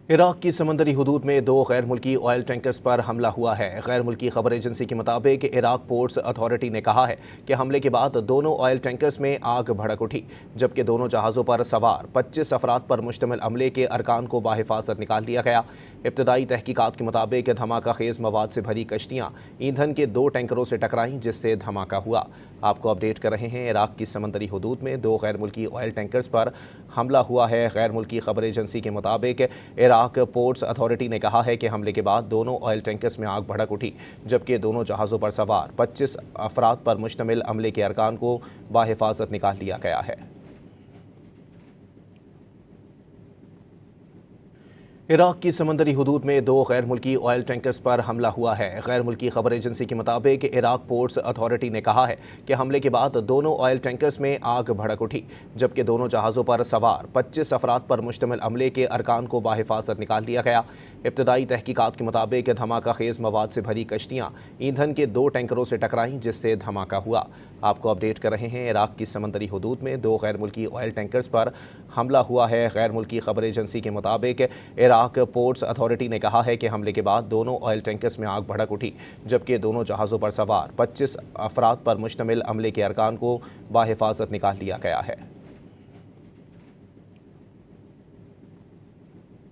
Iraq की समंदरी हुदूद में दो गैर मुल्की ऑयल टैंकर्स पर हमला हुआ है। गैर मुल्की खबर एजेंसी के मुताबिक इराक पोर्ट्स अथॉरिटी ने कहा है कि हमले के बाद दोनों ऑयल टैंकर्स में आग भड़क उठी, जबकि दोनों जहाज़ों पर सवार 25 अफराद पर मुश्तमिल अमले के अरकान को बाहिफाजत निकाल दिया गया। इब्तदाई तहकीकात के मुताबिक धमाका खेज मवाद से भरी कश्तियाँ ईंधन के दो टैंकरों से टकराईं, जिससे धमाका हुआ। आपको अपडेट कर रहे हैं। इराक की समंदरी हुदूद में दो गैर मुल्की ऑयल टैंकर्स पर हमला हुआ है। गैर मुल्की खबर एजेंसी के मुताबिक इराक पोर्ट्स अथॉरिटी ने कहा है कि हमले के बाद दोनों ऑयल टैंकर्स में आग भड़क उठी, जबकि दोनों जहाज़ों पर सवार 25 अफराद पर मुश्तमिल अमले के अरकान को बाहिफाजत निकाल लिया गया है। इराक की समंदरी हुदूद में दो गैर मुल्की ऑयल टैंकर्स पर हमला हुआ है। गैर मुल्की खबर एजेंसी के मुताबिक इराक पोर्ट्स अथॉरिटी ने कहा है कि हमले के बाद दोनों ऑयल टैंकर्स में आग भड़क उठी, जबकि दोनों जहाज़ों पर सवार 25 अफराद पर मुश्तमिल अमले के अरकान को बाहिफाजत निकाल लिया गया। इब्तदाई तहकीकात के मुताबिक धमाका खेज मवाद से भरी कश्तियाँ ईंधन के दो टैंकरों से टकराईं, जिससे धमाका हुआ। आपको अपडेट कर रहे हैं। इराक की समंदरी हुदूद में दो गैर मुल्की ऑयल टैंकर्स पर हमला हुआ है। गैर मुल्की खबर एजेंसी के मुताबिक इराक पोर्ट्स अथॉरिटी ने कहा है कि हमले के बाद दोनों ऑयल टैंकर्स में आग भड़क उठी, जबकि दोनों जहाज़ों पर सवार 25 अफराद पर मुश्तमिल अमले के अरकान को बाहिफाजत निकाल लिया गया है।